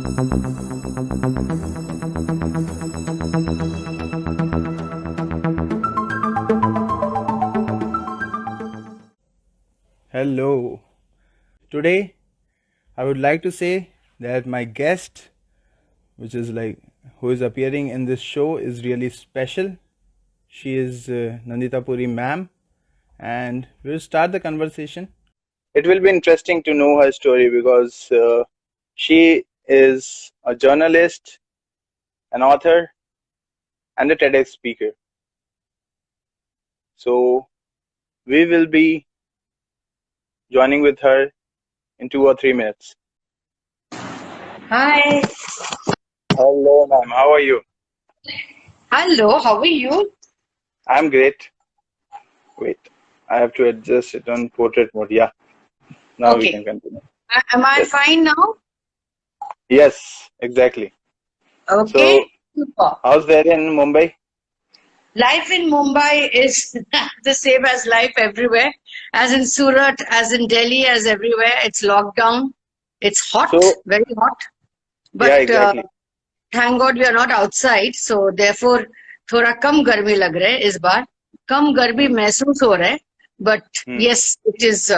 Hello. Today, I would like to say that my guest, who is appearing in this show, is really special. She is Nandita Puri ma'am, and we'll start the conversation. It will be interesting to know her story because she is a journalist, an author, and a TEDx speaker. So, we will be joining with her in 2 or 3 minutes. Hi. Hello, ma'am. How are you? Hello, how are you? I'm great. Wait, I have to adjust it on portrait mode. Yeah, now we can continue. Am I Yes. fine now? Yes, exactly. Okay. So, Super. how's there in Mumbai? Life in Mumbai is the same as life everywhere. As in Surat, as in Delhi, as everywhere. It's lockdown. It's hot, So, very hot. yeah, But exactly. thank God we are not outside. So therefore, थोड़ा कम गर्मी लग रहा है इस बार. कम गर्मी महसूस हो रहा है. But yes, it is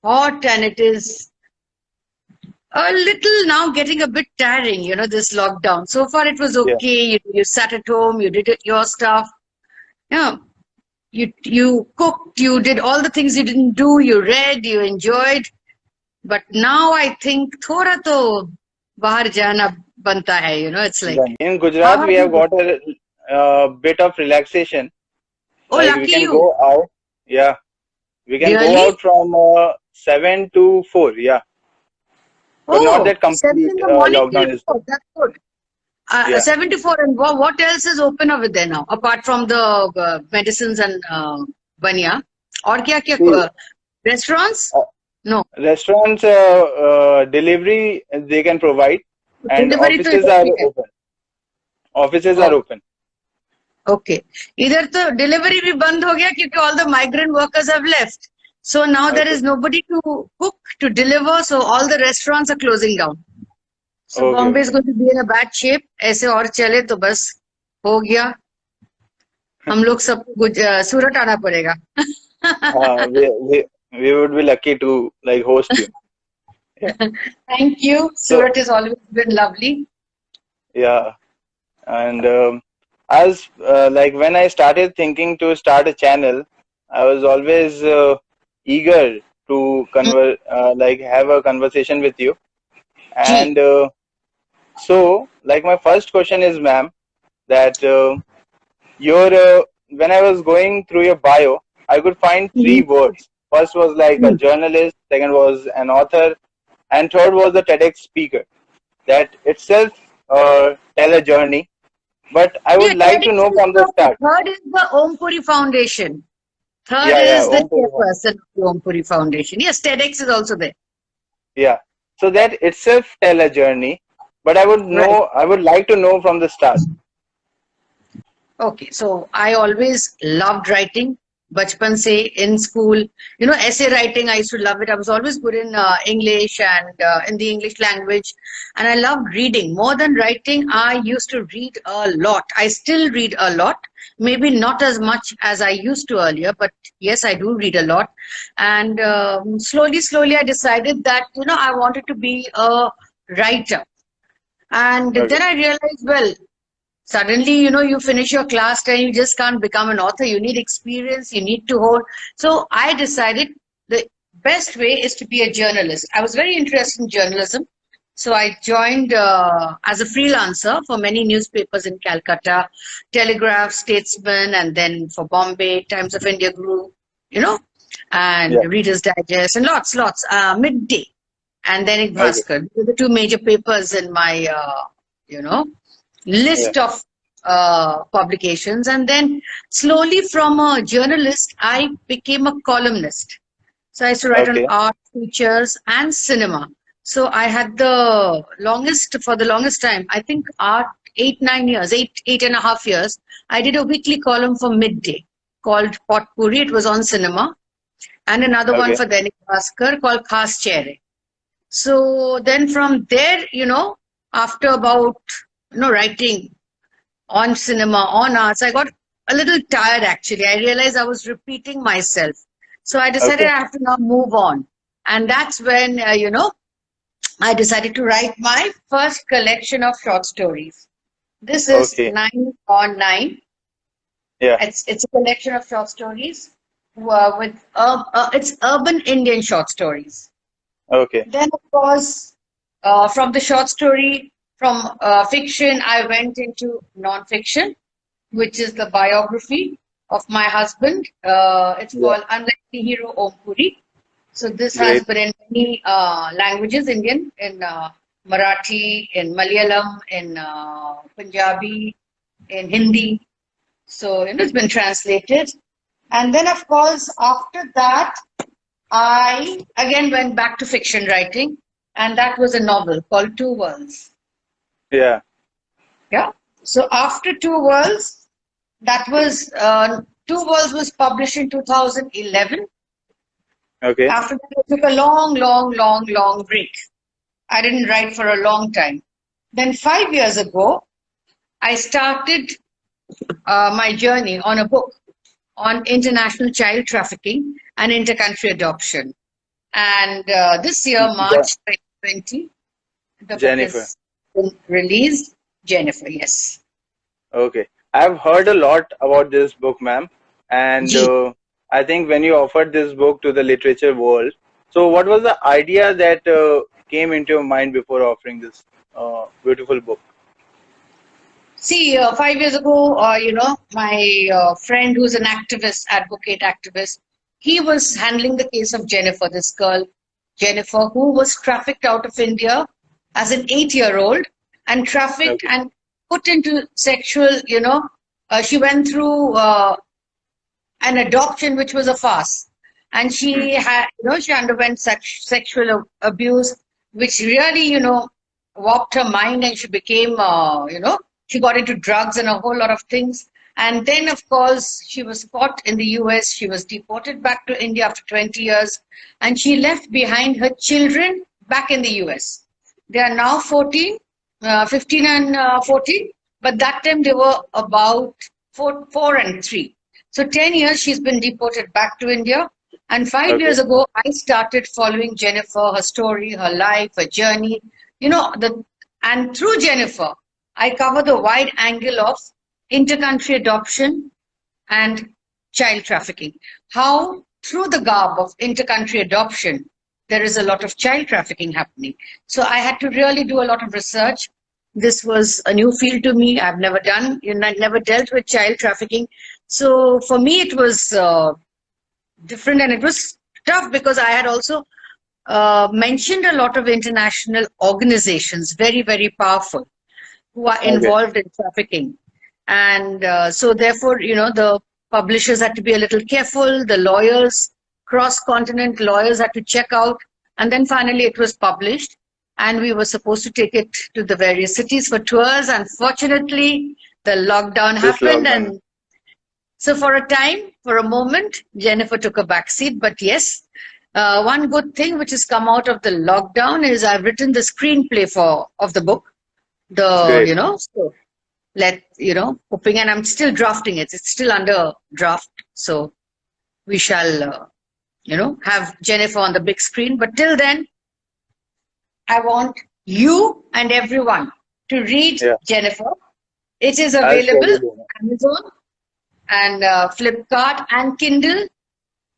hot and it is a little now getting a bit tiring, this lockdown. So far it was Yeah. okay. You sat at home, you did your stuff. Yeah. You cooked, you did all the things you didn't do, you read, you enjoyed. But now I think thoda to bahar jana banta hai, it's like. In Gujarat, How we have have you got a bit of relaxation. Oh, Like we lucky can you. go out. Yeah, we can go Really? out from 7 to 4. Yeah, but not Oh, that 7 complete in the morning till lockdown is 4. there. That's good. Yeah. 74 and what else is open over there now apart from the medicines and banya? Or kya See, restaurants? uh, No, restaurants delivery they can provide, and delivery to offices idhar are bhi hai. open. Offices are Oh, open. okay. Idhar to delivery bhi band ho gaya because all the migrant workers have left. So now there Okay. is nobody to cook, to deliver. So all the restaurants are closing down. So Okay. Bombay is Okay. going to be in a bad shape. ऐसे और चले तो बस हो गया. हम लोग सब सूरत आना पड़ेगा. Uh, we, we we would be lucky to like host you. Yeah. Thank you. So Surat has always been lovely. yeah, and as like when I started thinking to start a channel, I was always eager to like have a conversation with you. Gee. And so, like my first question is, ma'am, that your when I was going through your bio, I could find three words. First was like a journalist, second was an author, and third was a TEDx speaker. That itself tell a journey. But I Yeah, would like to TEDx know is from the the start. third is the Om Puri Foundation. Third Yeah, yeah, is the Om Puri Foundation. chairperson of the Om Puri Foundation. Yes, TEDx is also there. Yeah. So that itself tell a journey. But I Right. would like to know from the start. Okay, so I always loved writing. Bachpan se in school, essay writing, I used to love it. I was always good in English and in the English language. And I loved reading. More than writing, I used to read a lot. I still read a lot. Maybe not as much as I used to earlier, but yes, I do read a lot. And slowly, I decided that, I wanted to be a writer. And Okay. then I realized, well, suddenly, you finish your class 10, you just can't become an author. You need experience, you need to hold. So I decided the best way is to be a journalist. I was very interested in journalism. So I joined as a freelancer for many newspapers in Calcutta, Telegraph, Statesman, and then for Bombay, Times of India Group, and Yeah. Reader's Digest, and lots, Midday, and then in Okay. Bhaskar. These are the two major papers in my, list Yeah. of publications. And then slowly from a journalist, I became a columnist. So I used to write on Okay. art, features, and cinema. So I had for the longest time, I think art, 8 and a half years, 8.5 years, I did a weekly column for Midday called Potpourri. It was on cinema. And another one Okay. for Dainik Bhaskar called Khas Chere. So then from there, after about, writing on cinema, on arts, I got a little tired actually. I realized I was repeating myself. So I decided Okay. I have to now move on. And that's when, I decided to write my first collection of short stories. This is Okay. 9 on 9. Yeah. It's a collection of short stories with it's urban Indian short stories. Okay. Then, of course, from the short story, from fiction, I went into non-fiction, which is the biography of my husband. It's Yeah. called Unlikely Hero Om Puri. So this has Great. been in many languages, Indian, in Marathi, in Malayalam, in Punjabi, in Hindi. So it's been translated. And then, of course, after that, I again went back to fiction writing, and that was a novel called Two Worlds. Yeah. Yeah. So after Two Worlds, that was Two Worlds was published in 2011. Okay. After that, I took a long, long, long, long break. I didn't write for a long time. Then 5 years ago, I started my journey on a book on international child trafficking and intercountry adoption. And this year, Ja- March 2020, the book Jennifer. is been released. Jennifer, yes. Okay. I've heard a lot about this book, ma'am, and Gee. I think when you offered this book to the literature world, so what was the idea that came into your mind before offering this beautiful book? See, 5 years ago, my friend who's an activist, advocate activist, he was handling the case of Jennifer, this girl, Jennifer, who was trafficked out of India as an 8-year-old and trafficked Okay. and put into sexual, she went through an adoption which was a farce. And Hmm. she had, she underwent such sexual abuse, which really, warped her mind, and she became, she got into drugs and a whole lot of things. And then, of course, she was caught in the US. She was deported back to India after 20 years, and she left behind her children back in the US. They are now 14, 15 and 14, but that time they were about 4 and 3. So 10 years she's been deported back to India. And five Okay. years ago, I started following Jennifer, her story, her life, her journey. And through Jennifer, I cover the wide angle of intercountry adoption and child trafficking. How, through the garb of intercountry adoption, there is a lot of child trafficking happening. So I had to really do a lot of research. This was a new field to me. I've never done, I never dealt with child trafficking. So for me, it was different, and it was tough because I had also mentioned a lot of international organizations, very, very powerful, who are Okay. involved in trafficking. And so therefore, the publishers had to be a little careful, the lawyers, cross-continent lawyers had to check out, and then finally it was published, and we were supposed to take it to the various cities for tours. Unfortunately, the lockdown This happened, lockdown. and so for a time, for a moment, Jennifer took a back seat. But yes, one good thing which has come out of the lockdown is I've written the screenplay of the book. The, Great. so hoping, and I'm still drafting it. It's still under draft. So we shall, have Jennifer on the big screen. But till then, I want you and everyone to read Yeah. Jennifer. It is I'll available surely on do that. Amazon and Flipkart and Kindle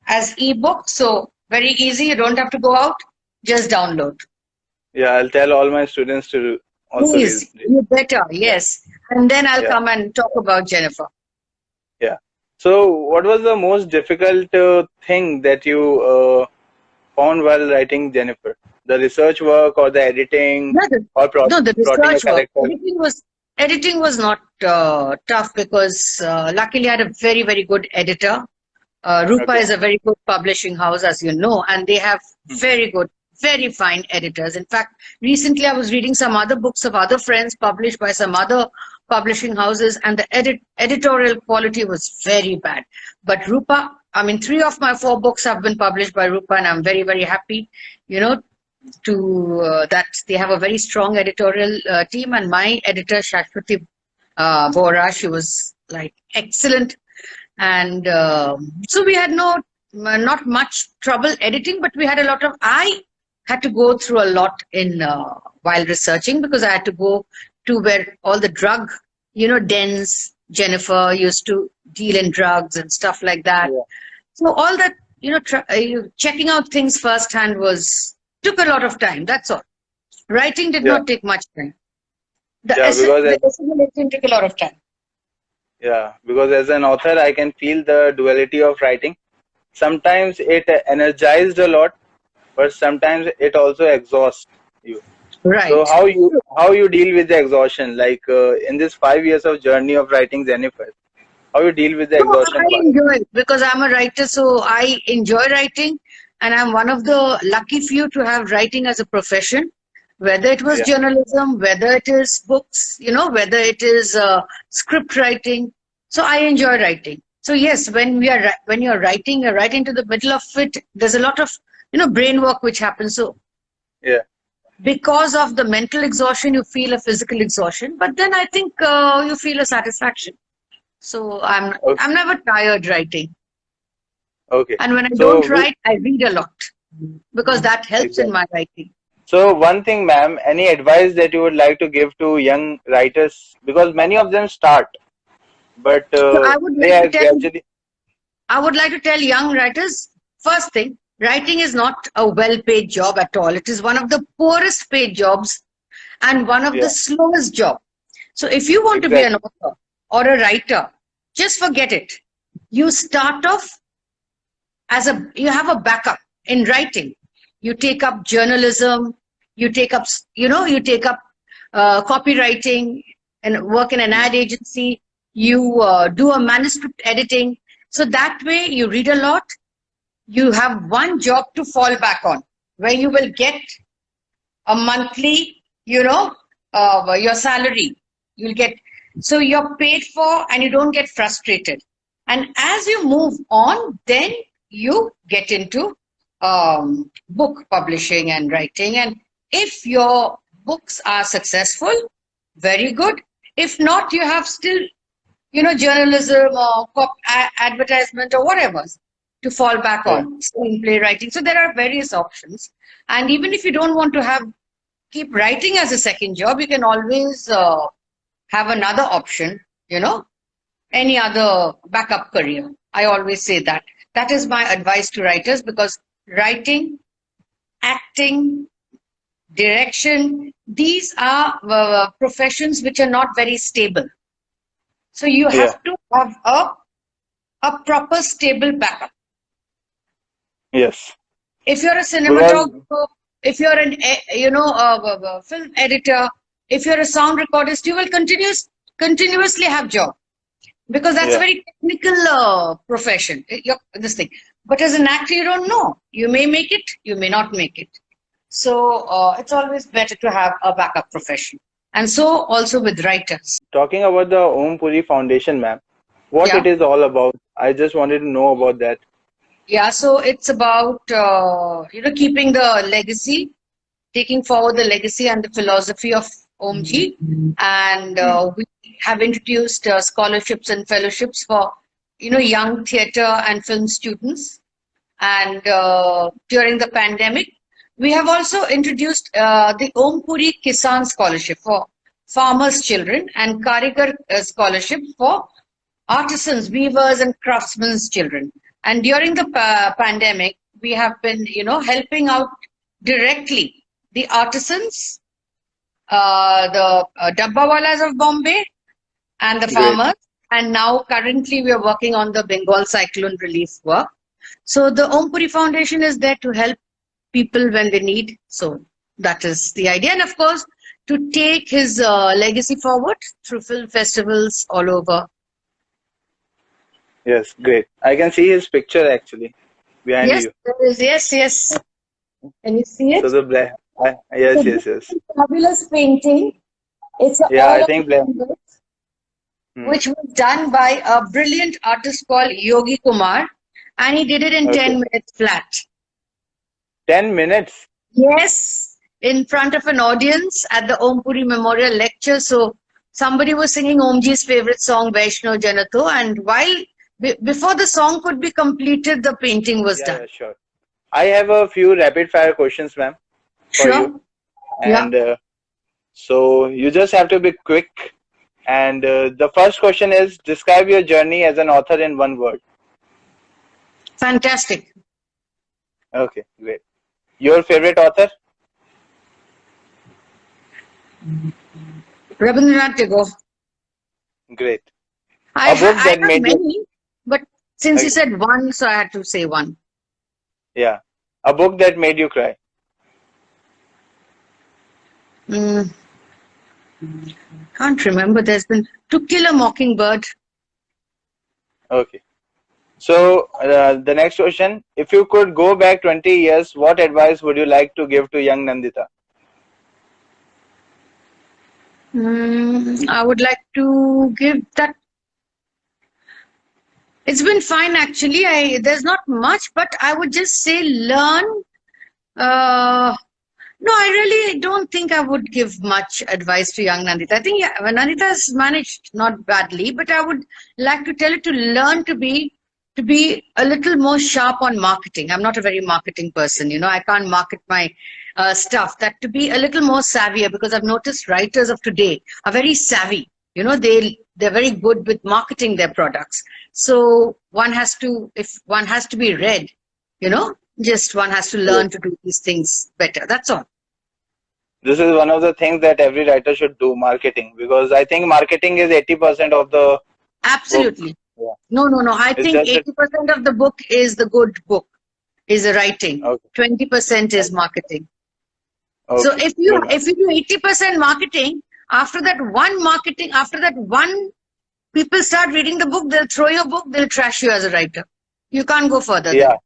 as ebook. So very easy. You don't have to go out. Just download. Yeah, I'll tell all my students to also read Please, it. you better. Yeah. Yes. And then I'll Yeah. come and talk about Jennifer. Yeah. So, what was the most difficult thing that you found while writing Jennifer? The research work or the editing No, or the plotting a research work. character? Editing was not tough because luckily I had a very, very good editor. Rupa Okay. is a very good publishing house, as you know, and they have Hmm. very good, very fine editors. In fact, recently I was reading some other books of other friends published by some other publishing houses, and the editorial quality was very bad. But Rupa, I mean, 3 of my 4 books have been published by Rupa, and I'm very, very happy. You know, to that. They have a very strong editorial team, and my editor Shashwati Bora, she was like excellent, and so we had not much trouble editing, but we had a lot of. I had to go through a lot in while researching, because I had to go to where all the drug, dens. Jennifer used to deal in drugs and stuff like that. Yeah. So all that, checking out things firsthand took a lot of time. That's all. Writing did Yeah. not take much time. Yeah, because The assimilation took a lot of time. as an author, I can feel the duality of writing. Sometimes it energized a lot, but sometimes it also exhausts you. So Right. how you deal with the exhaustion? Like in this 5 years of journey of writing Jennifer, how you deal with the No, exhaustion I part? enjoy it because I'm a writer, so I enjoy writing, and I'm one of the lucky few to have writing as a profession. Whether it was Yeah, journalism, whether it is books, whether it is script writing, so I enjoy writing. So yes, when you're writing to the middle of it. There's a lot of brain work which happens. So yeah. because of the mental exhaustion, you feel a physical exhaustion, but then I think you feel a satisfaction. So Okay, I'm never tired writing. okay. And when I don't So write, I read a lot because that helps in exactly. my writing. So one thing, ma'am, any advice that you would like to give to young writers, because many of them start, but So they are gradually. I would like to tell young writers, first thing, writing is not a well-paid job at all. It is one of the poorest paid jobs and one of the Yeah, slowest job. So if you want to be an exactly. author or a writer, just forget it. You start off you have a backup in writing. You take up journalism, you take up copywriting and work in an Hmm. ad agency. You do a manuscript editing. So that way you read a lot. You have one job to fall back on, where you will get a monthly, your salary. You'll get, so you're paid for and you don't get frustrated. And as you move on, then you get into book publishing and writing. And if your books are successful, very good. If not, you have still, journalism or advertisement or whatever to fall back Yeah, on, screenplay writing. So there are various options. And even if you don't want to keep writing as a second job, you can always have another option, any other backup career. I always say that. That is my advice to writers, because writing, acting, direction, these are professions which are not very stable. So you yeah, have to have a proper stable backup. yes. If you're a Because cinematographer, if you're a film editor, if you're a sound recordist, you will continuously have job, because that's a yeah, very technical profession. This thing, but as an actor, you don't know. You may make it, you may not make it. So it's always better to have a backup profession. And so also with writers. talking about the Om Puri Foundation, ma'am, what Yeah. it is all about. I just wanted to know about that. Yeah, so it's about keeping the legacy, taking forward the legacy and the philosophy of OMG, and Hmm. we have introduced scholarships and fellowships for young theatre and film students. And during the pandemic, we have also introduced the Om Puri Kisan Scholarship for farmers' children, and Karigar Scholarship for artisans, weavers, and craftsmen's children. And during the pandemic, we have been, helping out directly the artisans, the Dabbawalas of Bombay, and the Great. farmers. And now, currently, we are working on the Bengal cyclone relief work. So, the Om Puri Foundation is there to help people when they need. So, that is the idea. And of course, to take his legacy forward through film festivals all over. Yes, great. I can see his picture actually behind Yes, you. there is. Yes, yes. Can you see So it? the black. So Yes, this yes, yes. is a fabulous painting. It's an Yeah, all I of think black. canvas, Hmm. which was done by a brilliant artist called Yogi Kumar, and he did it in Okay. 10 minutes flat. 10 minutes. Yes, in front of an audience at the Om Puri Memorial Lecture. So somebody was singing Omji's favorite song, Vaishno Janato, and while before the song could be completed, the painting was Yeah, done. yeah, sure. I have a few rapid fire questions, ma'am, for you. Sure. Yeah. And so you just have to be quick. And the first question is, describe your journey as an author in one word. Fantastic. Okay, great. Your favorite author? Rabindranath Tagore. Great. I A book I that have made you, many, but since you okay, said one, so I had to say one. yeah. A book that made you cry. Mm, can't remember. There's been To Kill a Mockingbird. Okay. So the next question, if you could go back 20 years, what advice would you like to give to young Nandita? I would like to give that. It's been fine actually. There's not much, but I would just say learn. No, I really don't think I would give much advice to young Nandita. I think yeah, Nandita has managed not badly, but I would like to tell her to learn to be a little more sharp on marketing. I'm not a very marketing person, I can't market my stuff. That to be a little more savvier, because I've noticed writers of today are very savvy. They're very good with marketing their products. So if one has to be read, just one has to Yes. learn to do these things better. That's all. This is one of the things that every writer should do, marketing, because I think marketing is 80% of the book. Absolutely. Yeah. No, no, no. I It's think just that, 80% of the book is the good book, is the writing. okay, 20% is okay, marketing. So okay, if you good, ma'am. if you do 80% after that one people start reading the book, they'll throw your book, they'll trash you as a writer. You can't go further Yeah,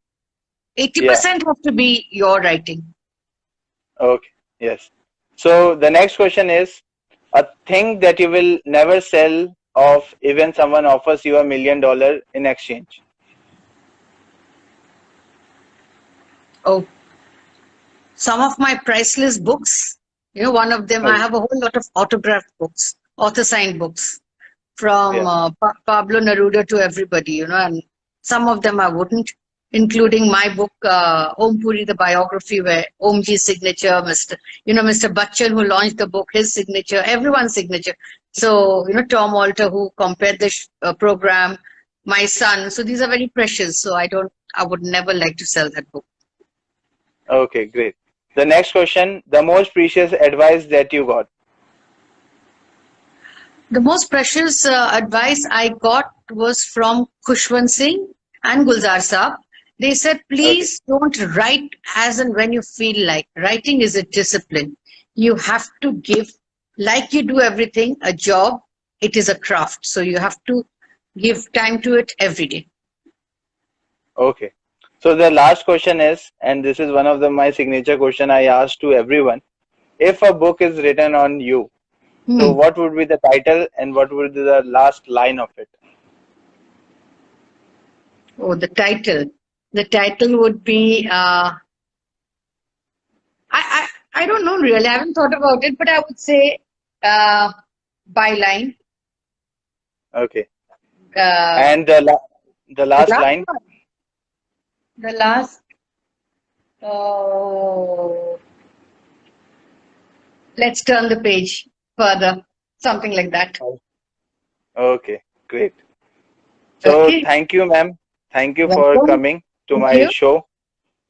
then. yeah, 80% have to be your writing. okay, yes. So the next question is, a thing that you will never sell off even someone offers you $1 million in exchange. Oh, some of my priceless books, one of them, I Okay. have a whole lot of autographed books, author signed books, from Yeah. Pablo Neruda to everybody, and some of them I wouldn't, including my book, Om Puri, the biography, where Omji's signature, Mr. Bachchan, who launched the book, his signature, everyone's signature. So, Tom Alter, who compared the program, my son. So these are very precious. So I would never like to sell that book. Okay, great. The next question, the most precious advice that you got. The most precious advice I got was from Khushwant Singh and Gulzar Saab. They said, Okay. please don't write as and when you feel like. Writing is a discipline. You have to give, like you do everything, a job. It is a craft. So you have to give time to it every day. Okay. So the last question is, and this is one of my signature question I ask to everyone. If a book is written on you, so Hmm. what would be the title and what would be the last line of it? Oh, the title. The title would be, I don't know really. I haven't thought about it, but I would say uh, byline. Okay. Uh, And the the last last line? one. The last. Oh, let's turn the page further. Something like that. Okay, great. So Okay. thank you, ma'am. Thank you for Welcome. coming to Thank my you. show.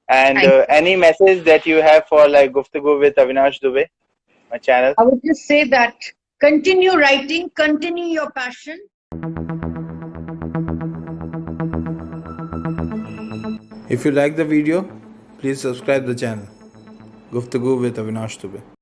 And Thank you. any message that you have for like Guftagu with Avinash Dubey, my channel? I would just say that continue writing, continue your passion. If you like the video, please subscribe the channel. Guftagu with Avinash Dubey.